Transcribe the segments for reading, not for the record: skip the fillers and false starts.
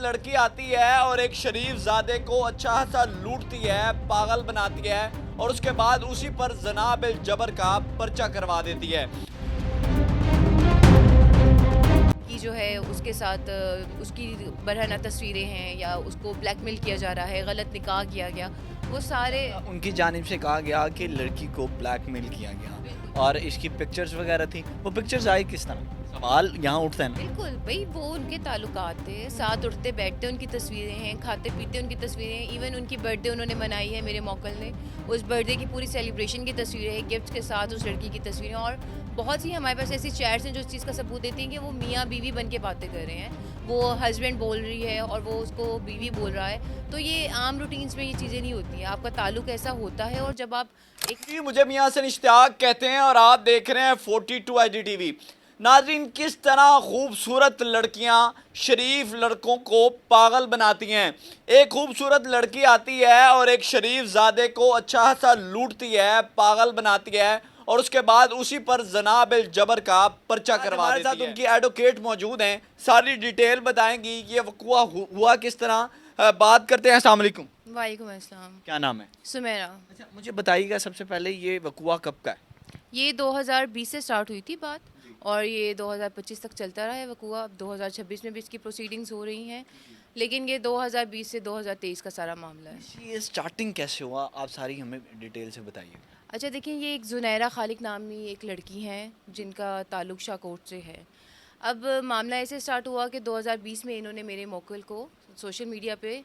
लड़की आती है और एक शरीफ ज़ादे को अच्छा खासा लूटती है, पागल बनाती है और उसके बाद उसी पर ज़ना बिल जबर का पर्चा करवा देती है। कि जो है उसके साथ उसकी बरहना तस्वीरें हैं या उसको ब्लैकमेल किया जा रहा है, गलत निकाह किया गया, वो सारे उनकी जानिब से कहा गया कि लड़की को ब्लैकमेल किया गया और इसकी पिक्चर्स वगैरह थी। वो पिक्चर्स आई किस तरह? सवाल यहाँ उठता है ना। बिल्कुल भाई, वो उनके ताल्लुकात थे, साथ उठते बैठते उनकी तस्वीरें हैं, खाते पीते उनकी तस्वीरें हैं। इवन उनकी बर्थडे उन्होंने मनाई है मेरे मोकल ने, उस बर्थडे की पूरी सेलिब्रेशन की तस्वीरें हैं, गिफ्ट्स के साथ उस लड़की की तस्वीरें। और बहुत सी हमारे पास ऐसी चैट्स हैं जो इस चीज़ का सबूत देती हैं कि वो मियाँ बीवी बन के बातें कर रहे हैं, वो हस्बैंड बोल रही है और वो उसको बीवी बोल रहा है। तो ये आम रूटीन्स में ये चीज़ें नहीं होती हैं, आपका ताल्लुक ऐसा होता है। और जब आप एक मुझे मियाँ से इश्तियाक कहते हैं और आप देख रहे हैं 42 IGTV। नाज़रीन, किस तरह खूबसूरत लड़कियां शरीफ लड़कों को पागल बनाती हैं। एक खूबसूरत लड़की आती है और एक शरीफ ज़ादे को अच्छा खासा लूटती है, पागल बनाती है और उसके बाद उसी पर ज़ना बिल जबर का पर्चा करवा देती है। हमारे साथ उनकी एडवोकेट मौजूद हैं, सारी डिटेल बताएंगी ये वक़्वा हुआ किस तरह। बात करते हैं। अस्सलाम वालेकुम। वालेकुम अस्सलाम। क्या नाम है? सुमेरा। अच्छा, मुझे बताइएगा सबसे पहले ये वक़्वा कब का है? ये 2020 से स्टार्ट हुई थी बात और ये 2025 तक चलता रहा है वकूआ। अब 2026 में भी इसकी प्रोसीडिंग्स हो रही हैं, लेकिन ये 2020 से 2023 का सारा मामला है। ये स्टार्टिंग कैसे हुआ, आप सारी हमें डिटेल से बताइए। अच्छा देखिए, ये एक जुनैरा खालिक नामी एक लड़की हैं जिनका ताल्लुक शाहकोट से है। अब मामला ऐसे स्टार्ट हुआ कि 2020 में इन्होंने मेरे मोकल को सोशल मीडिया पे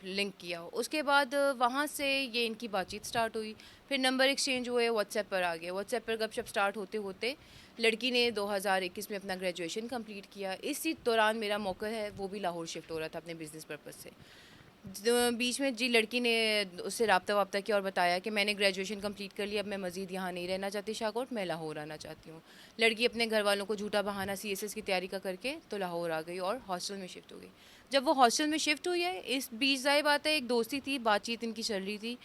लिंक किया। उसके बाद वहाँ से ये इनकी बातचीत स्टार्ट हुई, फिर नंबर एक्सचेंज हुए, व्हाट्सएप पर आ गए। व्हाट्सएप पर गपशप स्टार्ट होते होते लड़की ने 2021 में अपना ग्रेजुएशन कंप्लीट किया। इसी दौरान मेरा मोकल है वो भी लाहौर शिफ्ट हो रहा था अपने बिज़नेस पर्पज़ से। बीच में जी लड़की ने उससे रब्ता वाब्ता किया और बताया कि मैंने ग्रेजुएशन कंप्लीट कर लिया, अब मैं मज़ीद यहाँ नहीं रहना चाहती शाहकोट, मैं लाहौर आना चाहती हूँ। लड़की अपने घर वालों को झूठा बहाना CSS की तैयारी का करके तो लाहौर आ गई और हॉस्टल में शिफ्ट हो गई। जब वो हॉस्टल में शिफ्ट हुई है, इस बीच ज़ाहिर बात है एक दोस्ती थी, बातचीत इनकी चल रही थी।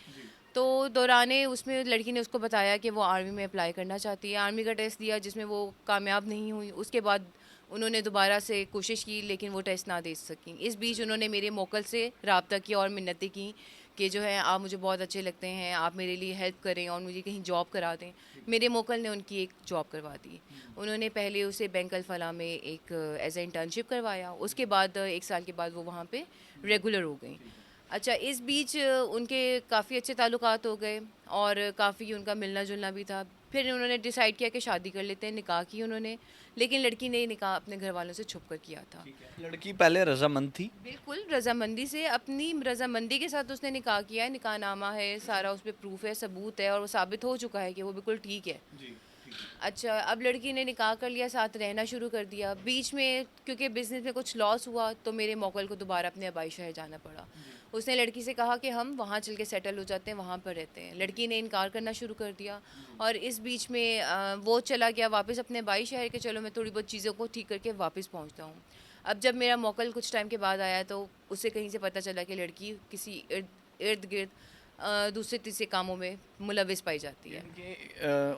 तो दौराने उसमें लड़की ने उसको बताया कि वो आर्मी में अप्लाई करना चाहती है। आर्मी का टेस्ट दिया जिसमें वो कामयाब नहीं हुई। उसके बाद उन्होंने दोबारा से कोशिश की लेकिन वो टेस्ट ना दे सकी। इस बीच उन्होंने मेरे मोकल से रब्ता किया और मिन्नतें की कि जो है आप मुझे बहुत अच्छे लगते हैं, आप मेरे लिए हेल्प करें और मुझे कहीं जॉब करा दें। मेरे मोकल ने उनकी एक जॉब करवा दी। उन्होंने पहले उसे बैंक अल-फलाह में एक एज ए इंटर्नशिप करवाया। उसके बाद 1 साल के बाद वो वहाँ पे रेगुलर हो गई। अच्छा, इस बीच उनके काफ़ी अच्छे ताल्लुकात हो गए और काफ़ी उनका मिलना जुलना भी था। फिर उन्होंने डिसाइड किया कि शादी कर लेते हैं, निकाह की उन्होंने, लेकिन लड़की ने निकाह अपने घर वालों से छुप कर किया था। लड़की पहले रजामंद थी? बिल्कुल रजामंदी से, अपनी रजामंदी के साथ उसने निकाह किया है, निकाह नामा है, सारा उस पर प्रूफ है, सबूत है और वो साबित हो चुका है कि वो बिल्कुल ठीक है। अच्छा, अब लड़की ने निकाह कर लिया, साथ रहना शुरू कर दिया। बीच में क्योंकि बिज़नेस में कुछ लॉस हुआ तो मेरे मोकल को दोबारा अपने आबाई शहर जाना पड़ा। उसने लड़की से कहा कि हम वहाँ चल के सेटल हो जाते हैं, वहाँ पर रहते हैं। लड़की ने इनकार करना शुरू कर दिया और इस बीच में वो चला गया वापस अपने आबाई शहर के, चलो मैं थोड़ी बहुत चीज़ों को ठीक करके वापस पहुँचता हूँ। अब जब मेरा मोकल कुछ टाइम के बाद आया तो उसे कहीं से पता चला कि लड़की किसी इर्द गिर्द दूसरे तीसरे कामों में मुलविस पाई जाती है।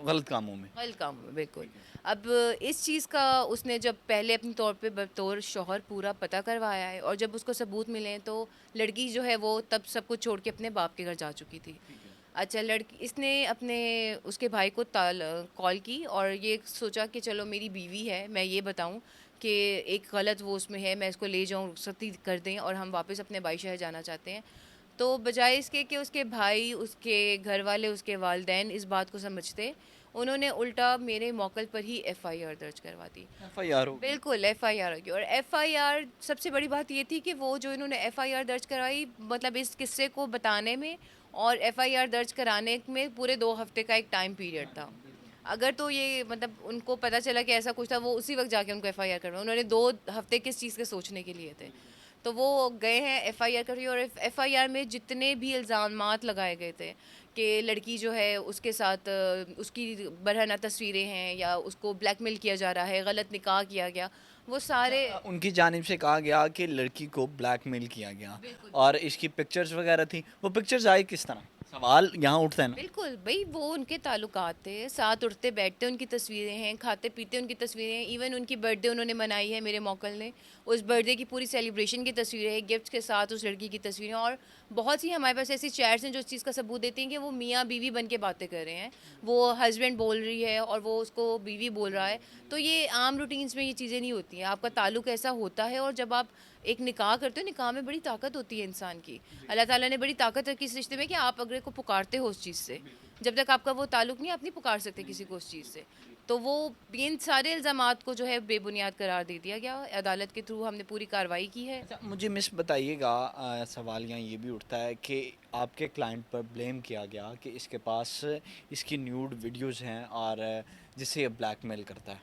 गलत कामों में? गलत कामों में, बिल्कुल। अब इस चीज़ का उसने जब पहले अपने तौर पे बतौर शौहर पूरा पता करवाया है और जब उसको सबूत मिले हैं तो लड़की जो है वो तब सब कुछ छोड़ के अपने बाप के घर जा चुकी थी। अच्छा, लड़की इसने अपने उसके भाई को कॉल की और ये सोचा कि चलो मेरी बीवी है, मैं ये बताऊं कि एक गलत वो उसमें है, मैं इसको ले जाऊं, रुखसती कर दें और हम वापस अपने भाई शहर जाना चाहते हैं। तो बजाय इसके कि उसके भाई, उसके घर वाले, उसके वालिदैन इस बात को समझते, उन्होंने उल्टा मेरे मोकल पर ही FIR दर्ज करवा दी। FIR हो? बिल्कुल FIR होगी। और FIR सबसे बड़ी बात ये थी कि वो जो इन्होंने FIR दर्ज करवाई, मतलब इस किस्से को बताने में और FIR दर्ज कराने में पूरे 2 हफ्ते का एक टाइम पीरियड था। अगर तो ये मतलब उनको पता चला कि ऐसा कुछ था, वो उसी वक्त जाके उनको FIR करवाया। उन्होंने 2 हफ्ते किस चीज़ के सोचने के लिए थे। तो वो गए हैं FIR कर रही है और FIR में जितने भी इल्ज़ामात लगाए गए थे कि लड़की जो है उसके साथ उसकी बरहना तस्वीरें हैं या उसको ब्लैकमेल किया जा रहा है, गलत निकाह किया गया, वो सारे उनकी जानिब से कहा गया कि लड़की को ब्लैकमेल किया गया और इसकी पिक्चर्स वगैरह थी। वो पिक्चर्स आई किस तरह? सवाल यहाँ उठता है ना। बिल्कुल भाई, वो उनके ताल्लुकात थे, साथ उठते बैठते उनकी तस्वीरें हैं, खाते पीते उनकी तस्वीरें हैं, इवन उनकी बर्थडे उन्होंने मनाई है मेरे मोकल ने, उस बर्थडे की पूरी सेलिब्रेशन की तस्वीरें हैं, गिफ्ट्स के साथ उस लड़की की तस्वीरें, और बहुत सी हमारे पास ऐसी चैट्स हैं जो इस चीज़ का सबूत देती हैं कि वो मियाँ बीवी बन के बातें कर रहे हैं, वो हस्बैंड बोल रही है और वो उसको बीवी बोल रहा है। तो ये आम रूटीन्स में ये चीज़ें नहीं होती हैं, आपका ताल्लुक ऐसा होता है, और जब आप एक निकाह करते हो, निकाह में बड़ी ताकत होती है इंसान की। अल्लाह ताला ने बड़ी ताकत रखी इस रिश्ते में कि आप अगर को पुकारते हो उस चीज़ से, जब तक आपका वो ताल्लुक नहीं, आप नहीं पुकार सकते किसी को उस चीज़ से। तो वो इन सारे इल्ज़ामात को जो है बेबुनियाद करार दे दिया गया, अदालत के थ्रू हमने पूरी कार्रवाई की है। अच्छा मुझे मिस बताइएगा, सवाल यहाँ ये भी उठता है कि आपके क्लाइंट पर ब्लेम किया गया कि इसके पास इसकी न्यूड वीडियोस हैं और जिससे ये ब्लैकमेल करता है,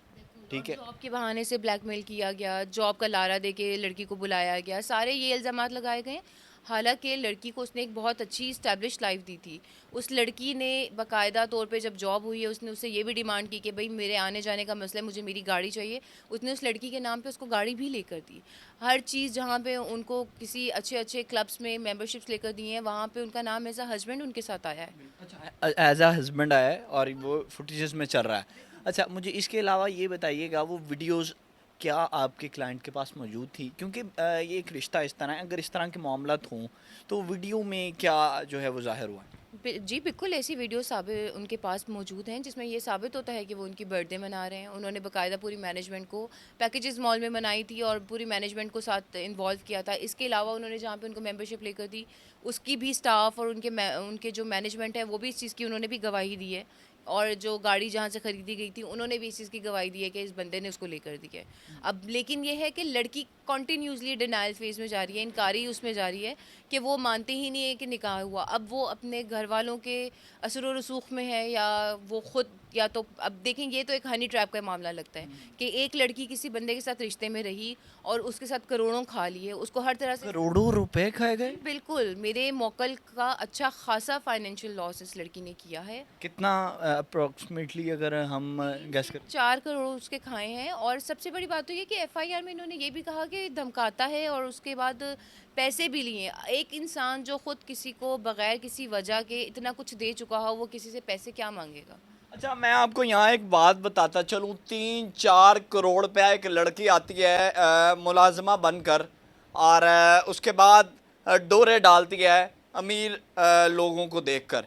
ठीक है। जॉब के बहाने से ब्लैकमेल किया गया, जॉब का लारा दे के लड़की को बुलाया गया, सारे ये इल्ज़ामात लगाए गए। हालांकि लड़की को उसने एक बहुत अच्छी इस्टेब्लिश लाइफ दी थी। उस लड़की ने बाकायदा तौर पे जब जॉब हुई है, उसने उससे ये भी डिमांड की कि भाई मेरे आने जाने का मसला है, मुझे मेरी गाड़ी चाहिए। उसने उस लड़की के नाम पे उसको गाड़ी भी लेकर दी। हर चीज़, जहाँ पे उनको किसी अच्छे अच्छे क्लब्स में मेंबरशिप्स लेकर दी हैं, वहाँ पे उनका नाम एज अ हस्बैंड उनके साथ आया है। अच्छा एज अ हस्बैंड आया है और वो फुटेजेस में चल रहा है। अच्छा मुझे इसके अलावा ये बताइएगा, वो वीडियोस क्या आपके क्लाइंट के पास मौजूद थी? क्योंकि ये एक रिश्ता इस तरह है, अगर इस तरह के मामलात हों तो वीडियो में क्या जो है वो ज़ाहिर हुआ है? जी बिल्कुल, ऐसी वीडियो साबित उनके पास मौजूद हैं जिसमें ये साबित होता है कि वो उनकी बर्थडे मना रहे हैं। उन्होंने बाकायदा पूरी मैनेजमेंट को पैकेजेस मॉल में मनाई थी और पूरी मैनेजमेंट को साथ इन्वॉल्व किया था। इसके अलावा उन्होंने जहाँ पे उनको मेंबरशिप लेकर दी, उसकी भी स्टाफ और उनके जो मैनेजमेंट है वो भी इस चीज़ की उन्होंने भी गवाही दी है। और जो गाड़ी जहाँ से ख़रीदी गई थी उन्होंने भी इस चीज़ की गवाही दी है कि इस बंदे ने उसको लेकर दी है। अब लेकिन ये है कि लड़की कॉन्टीन्यूसली डिनाइल फेज़ में जा रही है, इनकारी उसमें जा रही है कि वो मानते ही नहीं है कि निकाह हुआ। अब वो अपने घर वालों के असर व रसूख में है, या वो ख़ुद, या तो अब देखें, ये तो एक हनी ट्रैप का मामला लगता है कि एक लड़की किसी बंदे के साथ रिश्ते में रही और उसके साथ करोड़ों खा लिए, उसको हर तरह से। करोड़ों रुपए खाए गए? बिल्कुल, मेरे मोकल का अच्छा खासा फाइनेंशियल लॉस इस लड़की ने किया है। कितना अप्रोक्सीमेटली अगर हम गेस करें? 4 करोड़ उसके खाए हैं। और सबसे बड़ी बात तो ये कि एफआईआर में इन्होंने ये भी कहा कि धमकाता है और उसके बाद पैसे भी लिए। एक इंसान जो खुद किसी को बगैर किसी वजह के इतना कुछ दे चुका हो, वो किसी से पैसे क्या मांगेगा? अच्छा मैं आपको यहाँ एक बात बताता चलूँ, 3-4 करोड़ पे एक लड़की आती है मुलाजमा बनकर और उसके बाद डोरे डालती है अमीर लोगों को देखकर।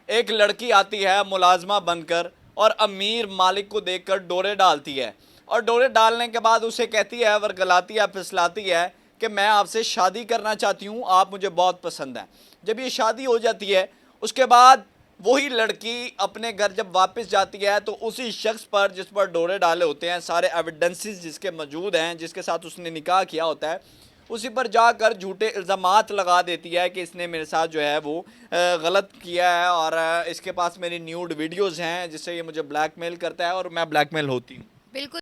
एक लड़की आती है मुलाजमा बनकर और अमीर मालिक को देखकर डोरे डालती है, और डोरे डालने के बाद उसे कहती है, वर्गलाती है, फिसलाती है कि मैं आपसे शादी करना चाहती हूँ, आप मुझे बहुत पसंद हैं। जब ये शादी हो जाती है उसके बाद वही लड़की अपने घर जब वापस जाती है तो उसी शख्स पर जिस पर डोरे डाले होते हैं, सारे एविडेंसेस जिसके मौजूद हैं, जिसके साथ उसने निकाह किया होता है, उसी पर जाकर झूठे इल्ज़ामात लगा देती है कि इसने मेरे साथ जो है वो गलत किया है और इसके पास मेरी न्यूड वीडियोज़ हैं जिससे ये मुझे ब्लैकमेल करता है और मैं ब्लैकमेल होती हूँ। बिल्कुल।